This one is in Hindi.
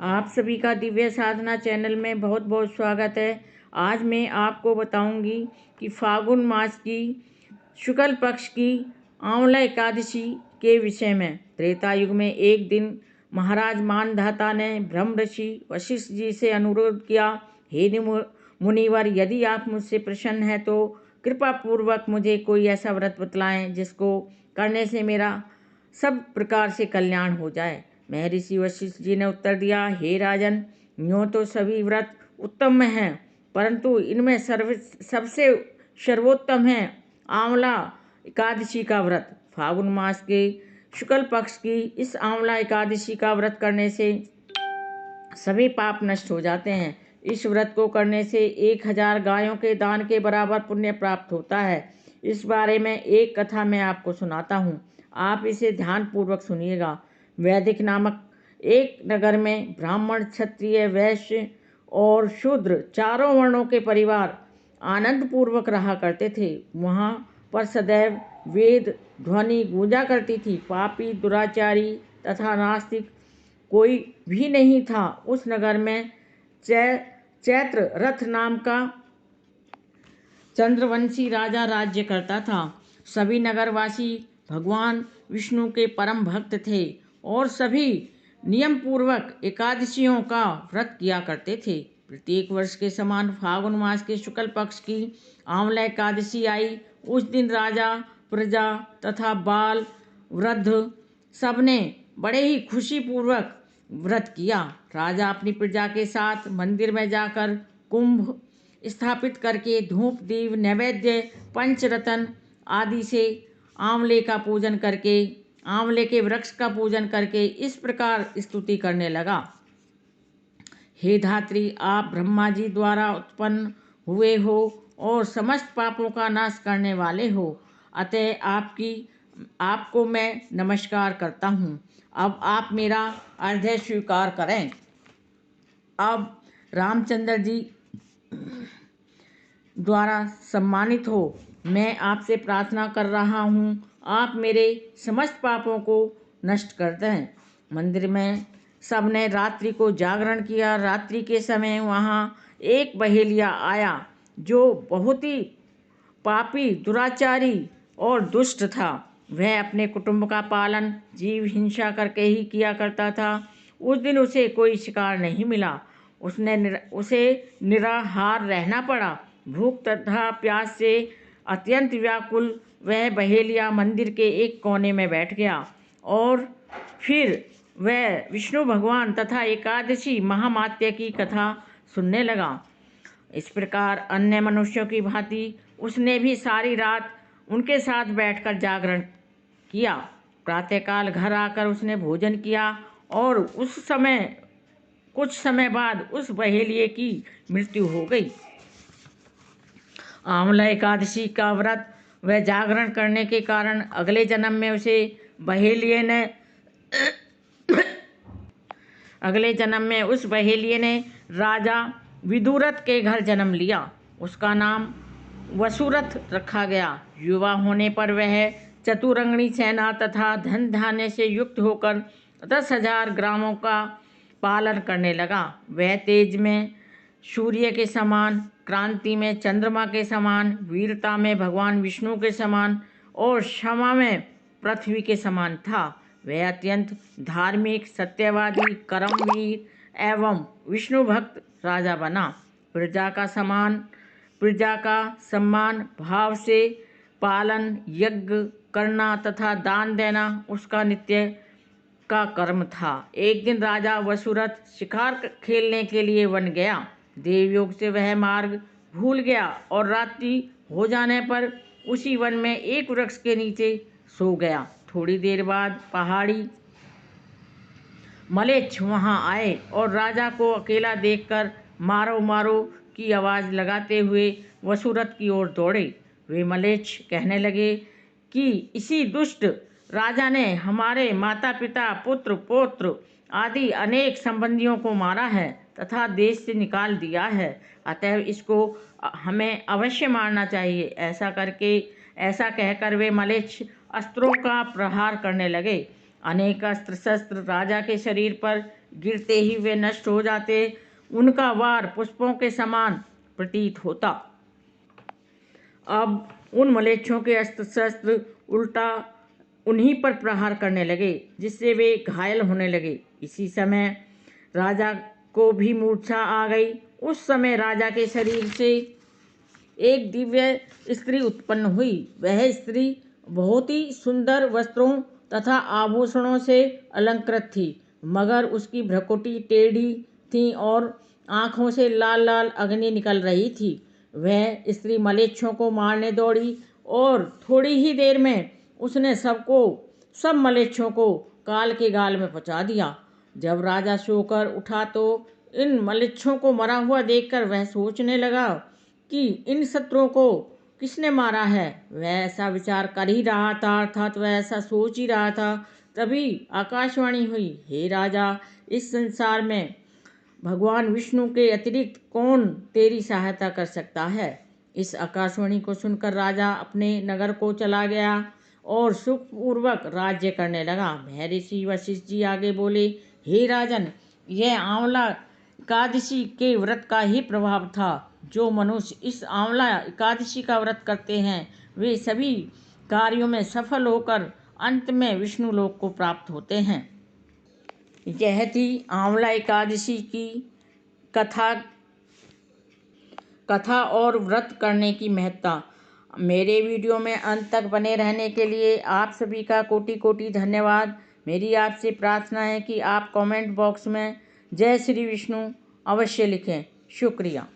आप सभी का दिव्य साधना चैनल में बहुत बहुत स्वागत है। आज मैं आपको बताऊंगी कि फागुन मास की शुक्ल पक्ष की आंवला एकादशी के विषय में। त्रेता युग में एक दिन महाराज मानधाता ने ब्रह्म ऋषि वशिष्ठ जी से अनुरोध किया, हे मुनिवर, यदि आप मुझसे प्रसन्न हैं तो कृपा पूर्वक मुझे कोई ऐसा व्रत बतलाएं जिसको करने से मेरा सब प्रकार से कल्याण हो जाए। महर्षि वशिष्ठ जी ने उत्तर दिया, हे राजन, यूँ तो सभी व्रत उत्तम हैं, परंतु इनमें सबसे सर्वोत्तम है आंवला एकादशी का व्रत। फागुन मास के शुक्ल पक्ष की इस आंवला एकादशी का व्रत करने से सभी पाप नष्ट हो जाते हैं। इस व्रत को करने से 1000 गायों के दान के बराबर पुण्य प्राप्त होता है। इस बारे में एक कथा मैं आपको सुनाता हूँ, आप इसे ध्यानपूर्वक सुनिएगा। वैदिक नामक एक नगर में ब्राह्मण, क्षत्रिय, वैश्य और शूद्र चारों वर्णों के परिवार आनंद पूर्वक रहा करते थे। वहाँ पर सदैव वेद ध्वनि गूंजा करती थी। पापी, दुराचारी तथा नास्तिक कोई भी नहीं था। उस नगर में चैत्र रथ नाम का चंद्रवंशी राजा राज्य करता था। सभी नगरवासी भगवान विष्णु के परम भक्त थे और सभी नियम पूर्वक एकादशियों का व्रत किया करते थे। प्रत्येक वर्ष के समान फागुन मास के शुक्ल पक्ष की आंवला एकादशी आई। उस दिन राजा, प्रजा तथा बाल वृद्ध सबने बड़े ही खुशी पूर्वक व्रत किया। राजा अपनी प्रजा के साथ मंदिर में जाकर कुंभ स्थापित करके धूप, दीप, नैवेद्य, पंचरत्न आदि से आंवले का पूजन करके, आंवले के वृक्ष का पूजन करके इस प्रकार स्तुति करने लगा, हे धात्री, आप ब्रह्मा जी द्वारा उत्पन्न हुए हो और समस्त पापों का नाश करने वाले हो, अतः आपको मैं नमस्कार करता हूँ। अब आप मेरा अर्घ्य स्वीकार करें। अब रामचंद्र जी द्वारा सम्मानित हो मैं आपसे प्रार्थना कर रहा हूँ, आप मेरे समस्त पापों को नष्ट कर दें। मंदिर में सबने रात्रि को जागरण किया। रात्रि के समय वहाँ एक बहेलिया आया जो बहुत ही पापी, दुराचारी और दुष्ट था। वह अपने कुटुंब का पालन जीव हिंसा करके ही किया करता था। उस दिन उसे कोई शिकार नहीं मिला। उसे निराहार रहना पड़ा। भूख तथा प्यास से अत्यंत व्याकुल वह बहेलिया मंदिर के एक कोने में बैठ गया और फिर वह विष्णु भगवान तथा एकादशी महामात्य की कथा सुनने लगा। इस प्रकार अन्य मनुष्यों की भांति उसने भी सारी रात उनके साथ बैठकर जागरण किया। प्रातःकाल घर आकर उसने भोजन किया और कुछ समय बाद उस बहेलिये की मृत्यु हो गई। आंवला एकादशी का व्रत व जागरण करने के कारण अगले जन्म में उस बहेलिये ने राजा विदुरथ के घर जन्म लिया। उसका नाम वसुरथ रखा गया। युवा होने पर वह चतुरंगनी सेना तथा धन धान्य से युक्त होकर 10,000 ग्रामों का पालन करने लगा। वह तेज में सूर्य के समान, क्रांति में चंद्रमा के समान, वीरता में भगवान विष्णु के समान और क्षमा में पृथ्वी के समान था। वह अत्यंत धार्मिक, सत्यवादी, कर्मवीर एवं विष्णु भक्त राजा बना। प्रजा का सम्मान भाव से पालन, यज्ञ करना तथा दान देना उसका नित्य का कर्म था। एक दिन राजा वसुरथ शिकार खेलने के लिए वन गया। देवयोग से वह मार्ग भूल गया और रात्रि हो जाने पर उसी वन में एक वृक्ष के नीचे सो गया। थोड़ी देर बाद पहाड़ी मलेच्छ वहां आए और राजा को अकेला देखकर मारो मारो की आवाज़ लगाते हुए वसुरथ की ओर दौड़े। वे मलेच्छ कहने लगे कि इसी दुष्ट राजा ने हमारे माता पिता, पुत्र पौत्र आदि अनेक संबंधियों को मारा है तथा देश से निकाल दिया है, अतः इसको हमें अवश्य मारना चाहिए। ऐसा कहकर वे मलेच्छ अस्त्रों का प्रहार करने लगे। अनेक अस्त्र शस्त्र राजा के शरीर पर गिरते ही वे नष्ट हो जाते। उनका वार पुष्पों के समान प्रतीत होता। अब उन मलेच्छों के अस्त्र शस्त्र उल्टा उन्हीं पर प्रहार करने लगे, जिससे वे घायल होने लगे। इसी समय राजा को भी मूर्छा आ गई। उस समय राजा के शरीर से एक दिव्य स्त्री उत्पन्न हुई। वह स्त्री बहुत ही सुंदर वस्त्रों तथा आभूषणों से अलंकृत थी, मगर उसकी भ्रुकुटी टेढ़ी थी और आंखों से लाल लाल अग्नि निकल रही थी। वह स्त्री मलेच्छों को मारने दौड़ी और थोड़ी ही देर में उसने सब मलेच्छों को काल के गाल में पहुंचा दिया। जब राजा सोकर उठा तो इन मलेच्छों को मरा हुआ देखकर वह सोचने लगा कि इन शत्रुओं को किसने मारा है। वह ऐसा विचार कर ही रहा था, अर्थात वह ऐसा सोच ही रहा था, तभी आकाशवाणी हुई, हे राजा, इस संसार में भगवान विष्णु के अतिरिक्त कौन तेरी सहायता कर सकता है। इस आकाशवाणी को सुनकर राजा अपने नगर को चला गया और सुखपूर्वक राज्य करने लगा। महर्षि वशिष्ठ जी आगे बोले, हे राजन, यह आंवला एकादशी के व्रत का ही प्रभाव था। जो मनुष्य इस आंवला एकादशी का व्रत करते हैं वे सभी कार्यों में सफल होकर अंत में विष्णु लोक को प्राप्त होते हैं। यह थी आंवला एकादशी की कथा और व्रत करने की महत्ता। मेरे वीडियो में अंत तक बने रहने के लिए आप सभी का कोटि कोटि धन्यवाद। मेरी आपसे प्रार्थना है कि आप कमेंट बॉक्स में जय श्री विष्णु अवश्य लिखें। शुक्रिया।